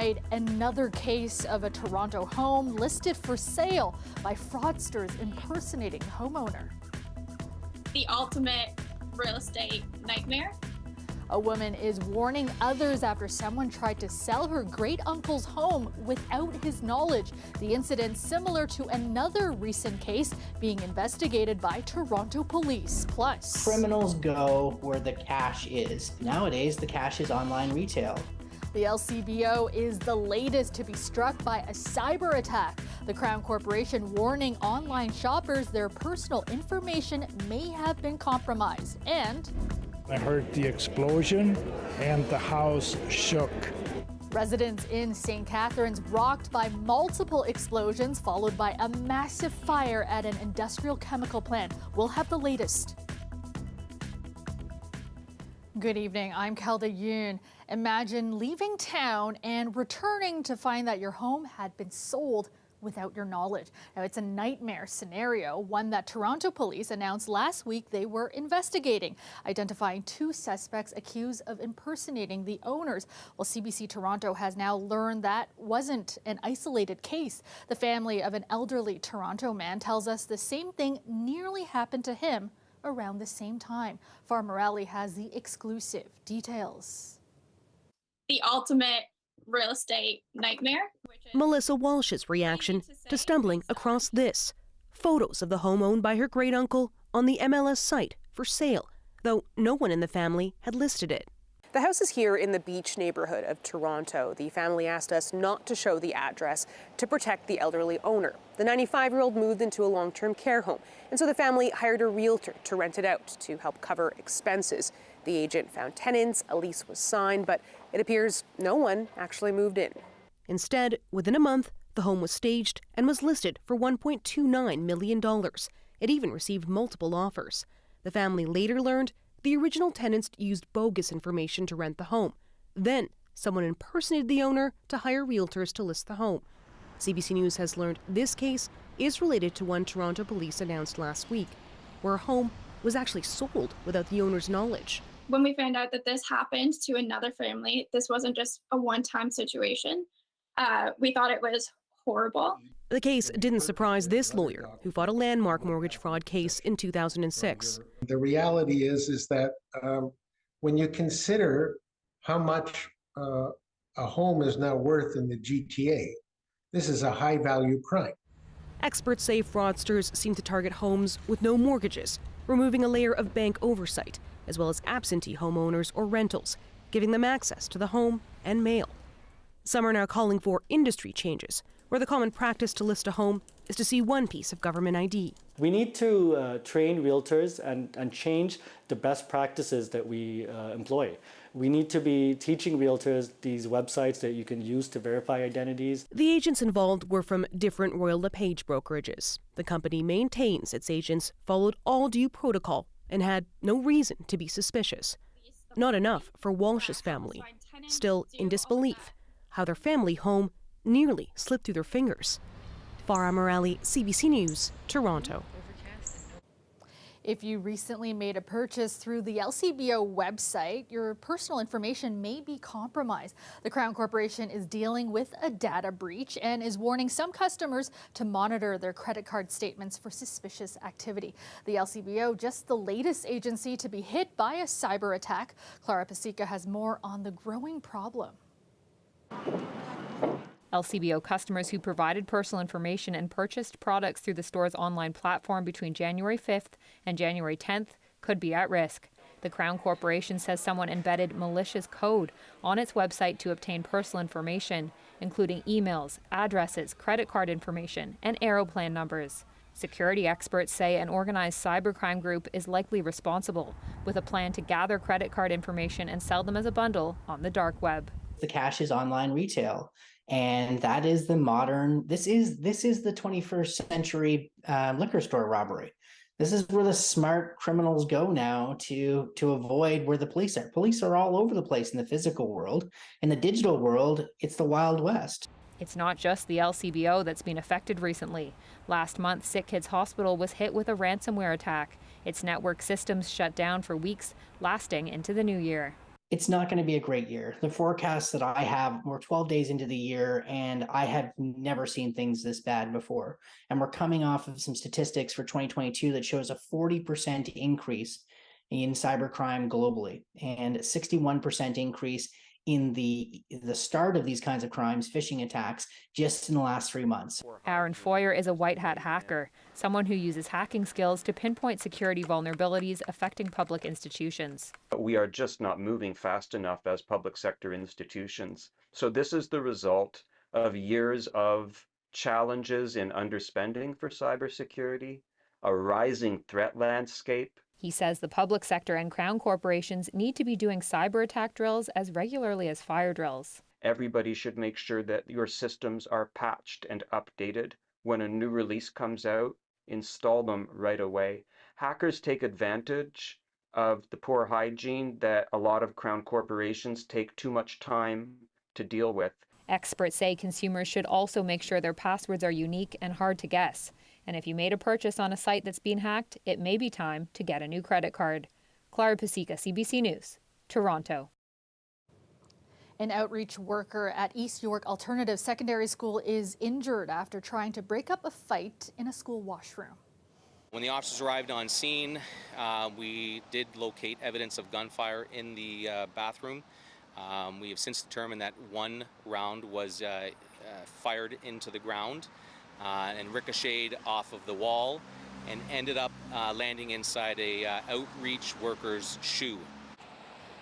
tonight, another case of a Toronto home listed for sale by fraudsters impersonating the homeowner. The ultimate real estate nightmare. A woman is warning others after someone tried to sell her great-uncle's home without his knowledge. The incident similar to another recent case being investigated by Toronto police. Plus, criminals go where the cash is. Nowadays, the cash is online retail. The LCBO is the latest to be struck by a cyber attack. The Crown Corporation warning online shoppers their personal information may have been compromised. And I heard the explosion and the house shook. Residents in St. Catharines rocked by multiple explosions followed by a massive fire at an industrial chemical plant. We'll have the latest. Good evening, I'm Nguyen. Imagine leaving town and returning to find that your home had been sold without your knowledge. Now, it's a nightmare scenario, one that Toronto police announced last week they were investigating, identifying 2 suspects accused of impersonating the owners. Well, CBC Toronto has now learned that wasn't an isolated case. The family of an elderly Toronto man tells us the same thing nearly happened to him around the same time. Farmer Ali has the exclusive details. The ultimate real estate nightmare. Melissa Walsh's reaction to stumbling across this. Photos of the home owned by her great-uncle on the MLS site for sale, though no one in the family had listed it. The house is here in the Beach neighborhood of Toronto. The family asked us not to show the address to protect the elderly owner. The 95-year-old moved into a long-term care home, and so the family hired a realtor to rent it out to help cover expenses. The agent found tenants, a lease was signed, but it appears no one actually moved in. Instead, within a month, the home was staged and was listed for $1.29 million. It even received multiple offers. The family later learned the original tenants used bogus information to rent the home. Then, someone impersonated the owner to hire realtors to list the home. CBC News has learned this case is related to one Toronto police announced last week, where a home was actually sold without the owner's knowledge. When we found out that this happened to another family, this wasn't just a one-time situation. We thought it was horrible. The case didn't surprise this lawyer, who fought a landmark mortgage fraud case in 2006. The reality is that when you consider how much a home is now worth in the GTA, this is a high-value crime. Experts say fraudsters seem to target homes with no mortgages, removing a layer of bank oversight, as well as absentee homeowners or rentals, giving them access to the home and mail. Some are now calling for industry changes, where the common practice to list a home is to see one piece of government ID. We need to train realtors and change the best practices that we employ. We need to be teaching realtors these websites that you can use to verify identities. The agents involved were from different Royal LePage brokerages. The company maintains its agents followed all due protocol and had no reason to be suspicious. Not enough for Walsh's family, still in disbelief how their family home nearly slipped through their fingers. Farah Morali, CBC News, Toronto. If you recently made a purchase through the LCBO website, your personal information may be compromised. The Crown Corporation is dealing with a data breach and is warning some customers to monitor their credit card statements for suspicious activity. The LCBO, just the latest agency to be hit by a cyber attack. Clara Pasica has more on the growing problem. LCBO customers who provided personal information and purchased products through the store's online platform between January 5th and January 10th could be at risk. The Crown Corporation says someone embedded malicious code on its website to obtain personal information, including emails, addresses, credit card information, and Aeroplan numbers. Security experts say an organized cybercrime group is likely responsible, with a plan to gather credit card information and sell them as a bundle on the dark web. The cash is online retail. And that is the modern, this is the 21st century liquor store robbery. This is where the smart criminals go now to avoid where the police are. Police are all over the place in the physical world. In the digital world, it's the Wild West. It's not just the LCBO that's been affected recently. Last month, Sick Kids Hospital was hit with a ransomware attack. Its network systems shut down for weeks, lasting into the new year. it's not going to be a great year. The forecast that I have, we're 12 days into the year, and I have never seen things this bad before. And we're coming off of some statistics for 2022 that shows a 40% increase in cybercrime globally and 61% increase in the start of these kinds of crimes, phishing attacks, just in the last 3 months. Aaron Foyer is a white hat hacker, someone who uses hacking skills to pinpoint security vulnerabilities affecting public institutions. We are just not moving fast enough as public sector institutions. So this is the result of years of challenges in underspending for cybersecurity, a rising threat landscape. He says the public sector and Crown corporations need to be doing cyber attack drills as regularly as fire drills. Everybody should make sure that your systems are patched and updated. When a new release comes out, install them right away. Hackers take advantage of the poor hygiene that a lot of Crown corporations take too much time to deal with. Experts say consumers should also make sure their passwords are unique and hard to guess. And if you made a purchase on a site that's been hacked, it may be time to get a new credit card. Clara Pasica, CBC News, Toronto. An outreach worker at East York Alternative Secondary School is injured after trying to break up a fight in a school washroom. When the officers arrived on scene, we did locate evidence of gunfire in the bathroom. We have since determined that one round was fired into the ground and ricocheted off of the wall and ended up landing inside a outreach worker's shoe.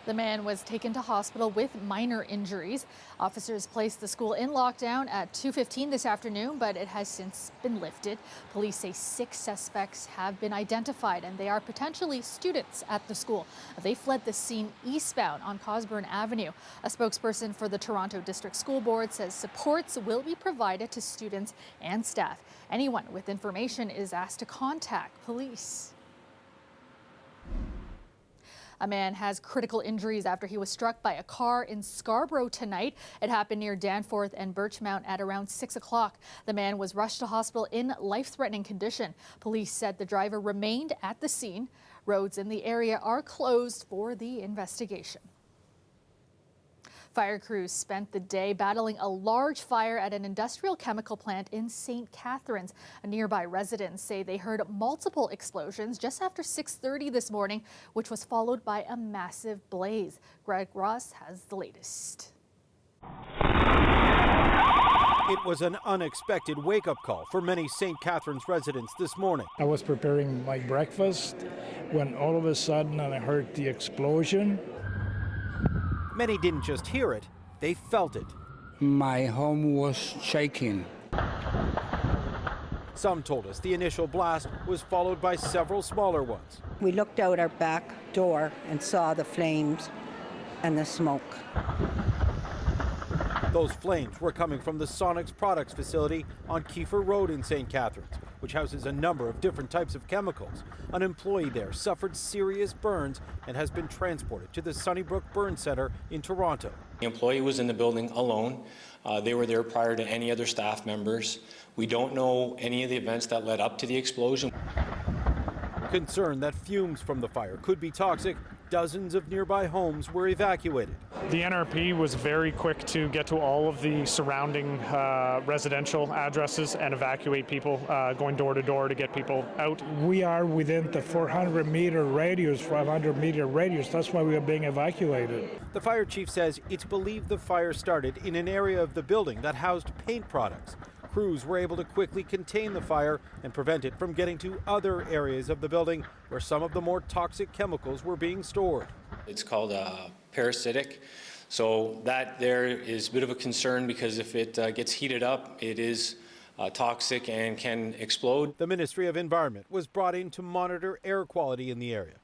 The man was taken to hospital with minor injuries. Officers placed the school in lockdown at 2:15 this afternoon, but it has since been lifted. Police say 6 suspects have been identified, and they are potentially students at the school. They fled the scene eastbound on Cosburn Avenue. A spokesperson for the Toronto District School Board says supports will be provided to students and staff. Anyone with information is asked to contact police. A man has critical injuries after he was struck by a car in Scarborough tonight. It happened near Danforth and Birchmount at around 6 o'clock. The man was rushed to hospital in life-threatening condition. Police said the driver remained at the scene. Roads in the area are closed for the investigation. Fire crews spent the day battling a large fire at an industrial chemical plant in St. Catharines. Nearby residents say they heard multiple explosions just after 6:30 this morning, which was followed by a massive blaze. Greg Ross has the latest. It was an unexpected wake-up call for many St. Catharines residents this morning. I was preparing my breakfast when all of a sudden I heard the explosion. Many didn't just hear it, they felt it. My home was shaking. Some told us the initial blast was followed by several smaller ones. We looked out our back door and saw the flames and the smoke. Those flames were coming from the Sonics Products facility on Kiefer Road in St. Catharines, which houses a number of different types of chemicals. An employee there suffered serious burns and has been transported to the Sunnybrook Burn Center in Toronto. The employee was in the building alone. They were there prior to any other staff members. We don't know any of the events that led up to the explosion. Concerned that fumes from the fire could be toxic, dozens of nearby homes were evacuated. The NRP was very quick to get to all of the surrounding residential addresses and evacuate people, going door to door to get people out. We are within the 400-meter radius, 500-meter radius. That's why we are being evacuated. The fire chief says it's believed the fire started in an area of the building that housed paint products. Crews were able to quickly contain the fire and prevent it from getting to other areas of the building where some of the more toxic chemicals were being stored. It's called parasitic. So that there is a bit of a concern because if it gets heated up, it is toxic and can explode. The Ministry of Environment was brought in to monitor air quality in the area.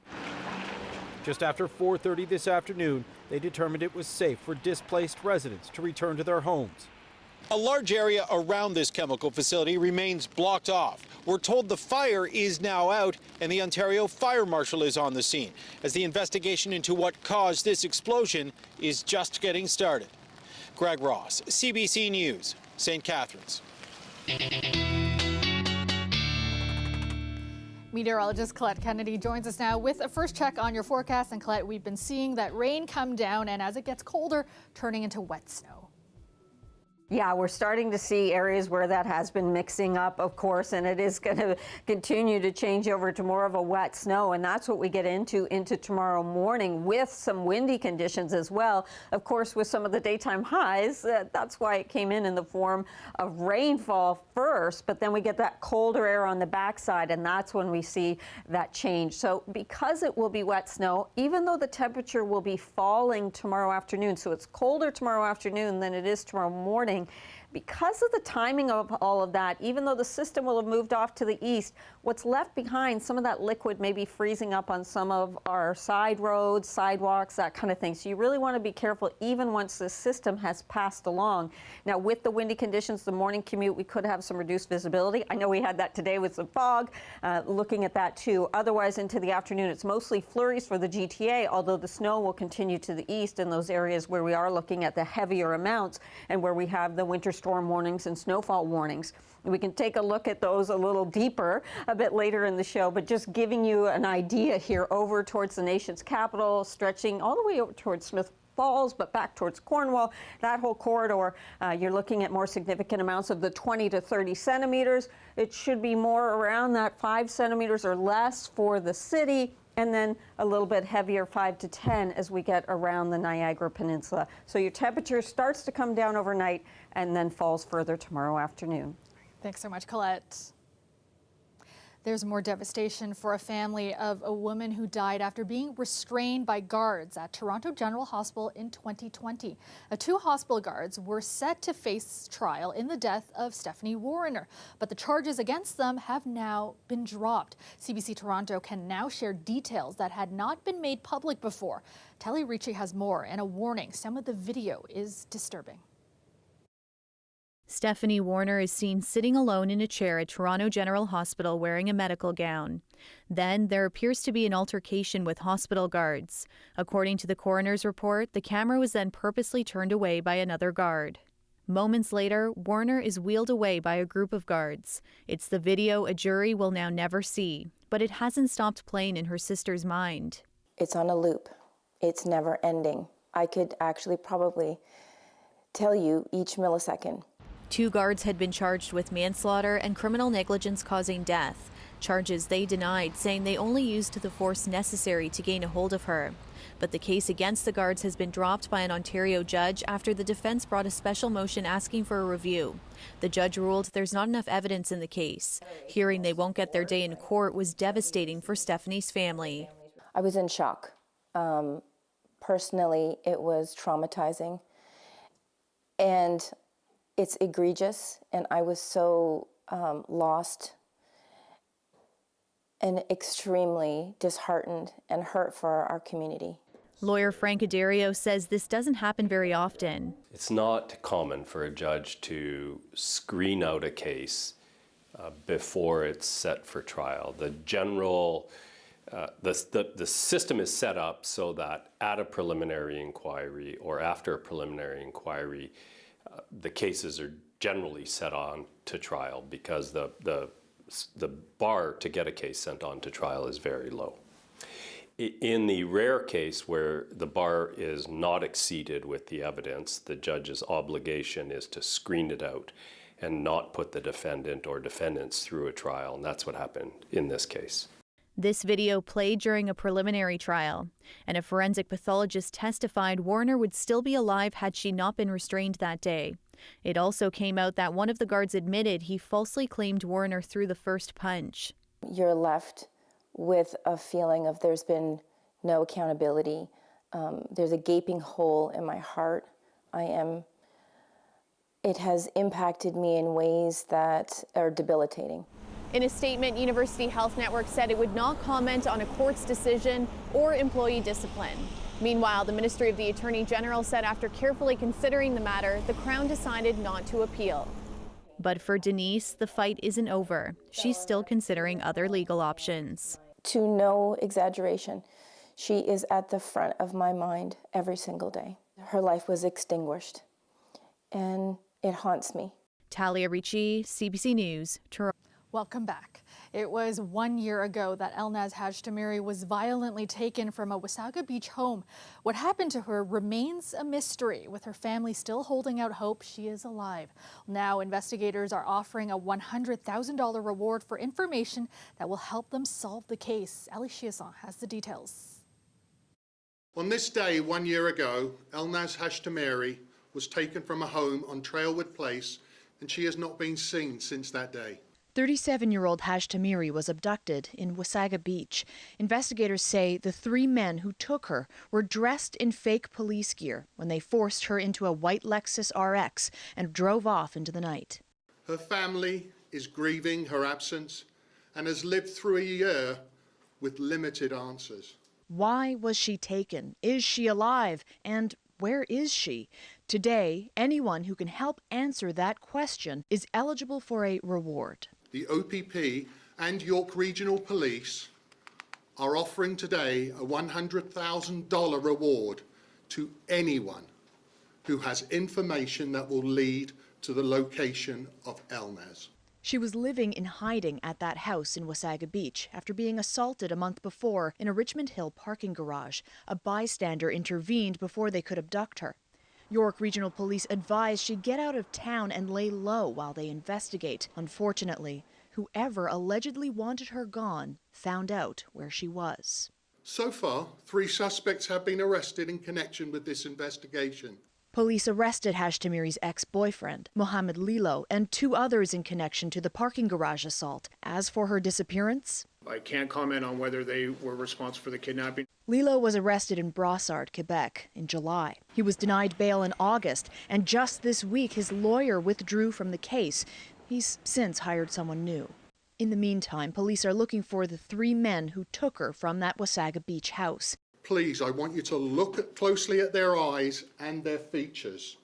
Just after 4:30 this afternoon, they determined it was safe for displaced residents to return to their homes. A large area around this chemical facility remains blocked off. We're told the fire is now out and the Ontario Fire Marshal is on the scene as the investigation into what caused this explosion is just getting started. Greg Ross, CBC News, St. Catharines. Meteorologist Colette Kennedy joins us now with a first check on your forecast. And Colette, we've been seeing that rain come down and as it gets colder, turning into wet snow. Yeah, we're starting to see areas where that has been mixing up, of course, and it is going to continue to change over to more of a wet snow, and that's what we get into tomorrow morning with some windy conditions as well. Of course, with some of the daytime highs, that's why it came in the form of rainfall first, but then we get that colder air on the backside, and that's when we see that change. So because it will be wet snow, even though the temperature will be falling tomorrow afternoon, so it's colder tomorrow afternoon than it is tomorrow morning, because of the timing of all of that, even though the system will have moved off to the east, what's left behind, some of that liquid may be freezing up on some of our side roads, sidewalks, that kind of thing. So you really want to be careful even once this system has passed along. Now, with the windy conditions, the morning commute, we could have some reduced visibility. I know we had that today with some fog, looking at that too. Otherwise, into the afternoon, it's mostly flurries for the GTA, although the snow will continue to the east in those areas where we are looking at the heavier amounts and where we have the winter storm warnings and snowfall warnings. We can take a look at those a little deeper a bit later in the show, but just giving you an idea here over towards the nation's capital, stretching all the way over towards Smith Falls, but back towards Cornwall, that whole corridor, you're looking at more significant amounts of the 20 to 30 centimeters. It should be more around that 5 centimeters or less for the city, and then a little bit heavier, 5 to 10, as we get around the Niagara Peninsula. So your temperature starts to come down overnight and then falls further tomorrow afternoon. Thanks so much, Colette. There's more devastation for a family of a woman who died after being restrained by guards at Toronto General Hospital in 2020. Two hospital guards were set to face trial in the death of Stephanie Warner, but the charges against them have now been dropped. CBC Toronto can now share details that had not been made public before. Talia Ricci has more and a warning. Some of the video is disturbing. Stephanie Warner is seen sitting alone in a chair at Toronto General Hospital wearing a medical gown. Then there appears to be an altercation with hospital guards. According to the coroner's report, the camera was then purposely turned away by another guard. Moments later, Warner is wheeled away by a group of guards. It's the video a jury will now never see, but it hasn't stopped playing in her sister's mind. It's on a loop. It's never ending. I could actually probably tell you each millisecond. 2 guards had been charged with manslaughter and criminal negligence causing death, charges they denied, saying they only used the force necessary to gain a hold of her. But the case against the guards has been dropped by an Ontario judge after the defense brought a special motion asking for a review. The judge ruled there's not enough evidence in the case. Hearing they won't get their day in court was devastating for Stephanie's family. I was in shock. Personally, it was traumatizing. And it's egregious, and I was so lost and extremely disheartened and hurt for our community. Lawyer Frank Addario says this doesn't happen very often. It's not common for a judge to screen out a case before it's set for trial. The general, the system is set up so that at a preliminary inquiry or after a preliminary inquiry, the cases are generally set on to trial because the bar to get a case sent on to trial is very low. In the rare case where the bar is not exceeded with the evidence, the judge's obligation is to screen it out and not put the defendant or defendants through a trial, and that's what happened in this case. This video played during a preliminary trial, and a forensic pathologist testified Warner would still be alive had she not been restrained that day. It also came out that one of the guards admitted he falsely claimed Warner threw the first punch. You're left with a feeling of there's been no accountability. There's a gaping hole in my heart. It has impacted me in ways that are debilitating. In a statement, University Health Network said it would not comment on a court's decision or employee discipline. Meanwhile, the Ministry of the Attorney General said after carefully considering the matter, the Crown decided not to appeal. But for Denise, the fight isn't over. She's still considering other legal options. To no exaggeration, she is at the front of my mind every single day. Her life was extinguished, and it haunts me. Talia Ricci, CBC News, Toronto. Welcome back. It was 1 year ago that Elnaz Hashtamiri was violently taken from a Wasaga Beach home. What happened to her remains a mystery, with her family still holding out hope she is alive. Now investigators are offering a $100,000 reward for information that will help them solve the case. Ali Chiasson has the details. On this day 1 year ago, Elnaz Hashtamiri was taken from a home on Trailwood Place, and she has not been seen since that day. 37-year-old Hashtamiri was abducted in Wasaga Beach. Investigators say the three men who took her were dressed in fake police gear when they forced her into a white Lexus RX and drove off into the night. Her family is grieving her absence and has lived through a year with limited answers. Why was she taken? Is she alive? And where is she? Today, anyone who can help answer that question is eligible for a reward. The OPP and York Regional Police are offering today a $100,000 reward to anyone who has information that will lead to the location of Elnaz. She was living in hiding at that house in Wasaga Beach after being assaulted a month before in a Richmond Hill parking garage. A bystander intervened before they could abduct her. York Regional Police advised she get out of town and lay low while they investigate. Unfortunately, whoever allegedly wanted her gone found out where she was. So far, 3 suspects have been arrested in connection with this investigation. Police arrested Hashtamiri's ex-boyfriend, Mohammed Lilo, and 2 others in connection to the parking garage assault. As for her disappearance, I can't comment on whether they were responsible for the kidnapping. Lilo was arrested in Brossard, Quebec, in July. He was denied bail in August, and just this week his lawyer withdrew from the case. He's since hired someone new. In the meantime, police are looking for the 3 men who took her from that Wasaga Beach house. Please, I want you to look closely at their eyes and their features.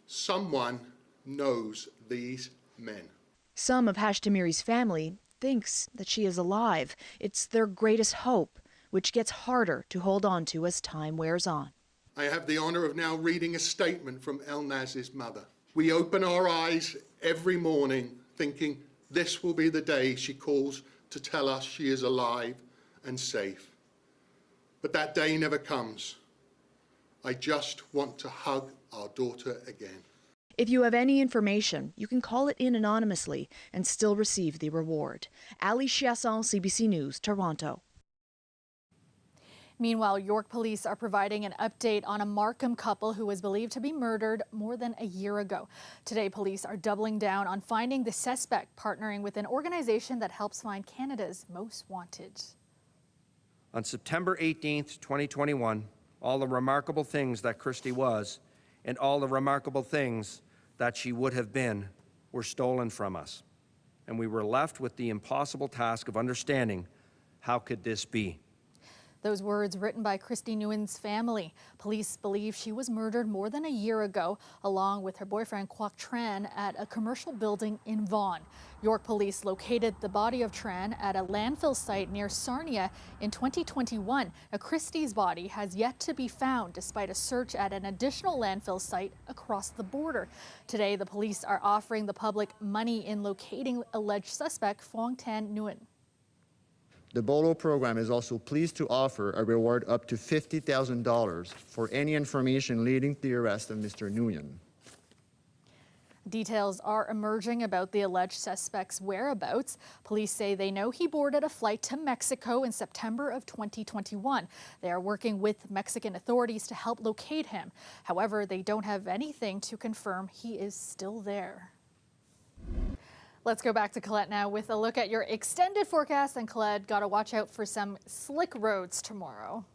Someone knows these men. Some of Hashtamiri's family thinks that she is alive. It's their greatest hope, which gets harder to hold on to as time wears on. I have the honor of now reading a statement from Elnaz's mother. We open our eyes every morning thinking this will be the day she calls to tell us she is alive and safe. But that day never comes. I just want to hug our daughter again. If you have any information, you can call it in anonymously and still receive the reward. Ali Chiasson, CBC News, Toronto. Meanwhile, York police are providing an update on a Markham couple who was believed to be murdered more than a year ago. Today, police are doubling down on finding the suspect, partnering with an organization that helps find Canada's most wanted. On September 18th, 2021, all the remarkable things that Christie was and all the remarkable things that she would have been were stolen from us. And we were left with the impossible task of understanding how could this be. Those words written by Christie Nguyen's family. Police believe she was murdered more than a year ago, along with her boyfriend Quoc Tran, at a commercial building in Vaughan. York police located the body of Tran at a landfill site near Sarnia in 2021. Now, Christie's body has yet to be found, despite a search at an additional landfill site across the border. Today, the police are offering the public money in locating alleged suspect Phuong Tan Nguyen. The BOLO program is also pleased to offer a reward up to $50,000 for any information leading to the arrest of Mr. Nguyen. Details are emerging about the alleged suspect's whereabouts. Police say they know he boarded a flight to Mexico in September of 2021. They are working with Mexican authorities to help locate him. However, they don't have anything to confirm he is still there. Let's go back to Colette now with a look at your extended forecast. And Colette, got to watch out for some slick roads tomorrow.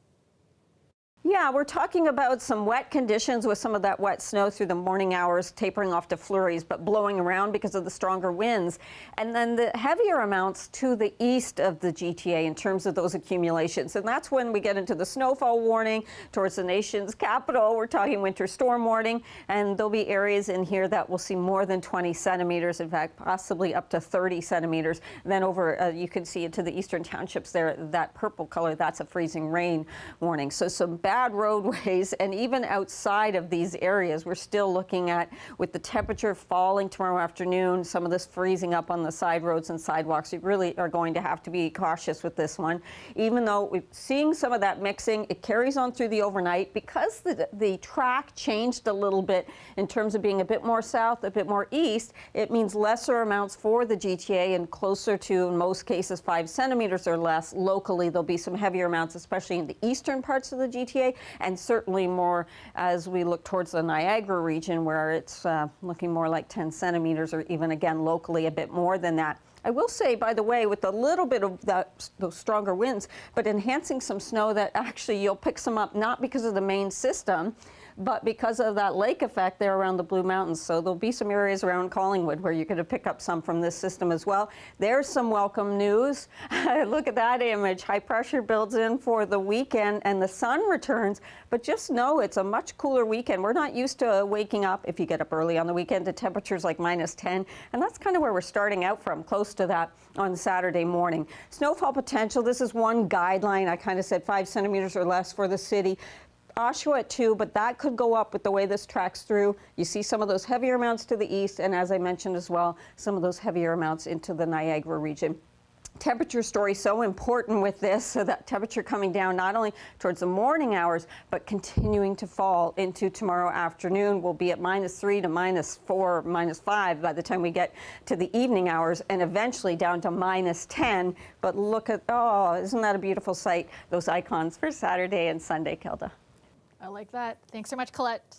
Yeah, we're talking about some wet conditions with some of that wet snow through the morning hours, tapering off to flurries, but blowing around because of the stronger winds. And then the heavier amounts to the east of the GTA in terms of those accumulations. And that's when we get into the snowfall warning towards the nation's capital. We're talking winter storm warning, and there'll be areas in here that will see more than 20 centimeters, in fact, possibly up to 30 centimeters. And then over, you can see into the eastern townships there, that purple color, that's a freezing rain warning. So some bad bad roadways, and even outside of these areas, we're still looking at, with the temperature falling tomorrow afternoon, some of this freezing up on the side roads and sidewalks. You really are going to have to be cautious with this one. Even though we're seeing some of that mixing, it carries on through the overnight. Because the track changed a little bit in terms of being a bit more south, a bit more east, it means lesser amounts for the GTA and closer to, in most cases, 5 centimeters or less. Locally, there'll be some heavier amounts, especially in the eastern parts of the GTA, and certainly more as we look towards the Niagara region, where it's looking more like 10 centimeters, or even, again, locally a bit more than that. I will say, by the way, with a little bit of those stronger winds, but enhancing some snow, that actually you'll pick some up, not because of the main system, but because of that lake effect there around the Blue Mountains. So there'll be some areas around Collingwood where you're going to pick up some from this system as well. There's some welcome news. Look at that image. High pressure builds in for the weekend and the sun returns, but just know it's a much cooler weekend. We're not used to waking up, if you get up early on the weekend, to temperatures like -10, and that's kind of where we're starting out from, close to that on Saturday morning. Snowfall potential, this is one guideline. I kind of said 5 centimeters or less for the city. Oshawa at 2, but that could go up with the way this tracks through. You see some of those heavier amounts to the east, and as I mentioned as well, some of those heavier amounts into the Niagara region. Temperature story so important with this, so that temperature coming down not only towards the morning hours, but continuing to fall into tomorrow afternoon. We'll be at -3 to -4, -5 by the time we get to the evening hours, and eventually down to -10. But look at, oh, isn't that a beautiful sight? Those icons for Saturday and Sunday, Kelda. I like that. Thanks so much, Colette.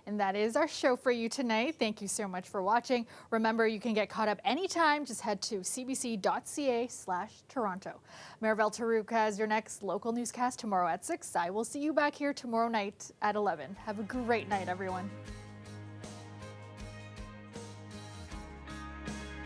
And that is our show for you tonight. Thank you so much for watching. Remember, you can get caught up anytime. Just head to cbc.ca/Toronto. Maribel Taruc has your next local newscast tomorrow at 6. I will see you back here tomorrow night at 11. Have a great night, everyone.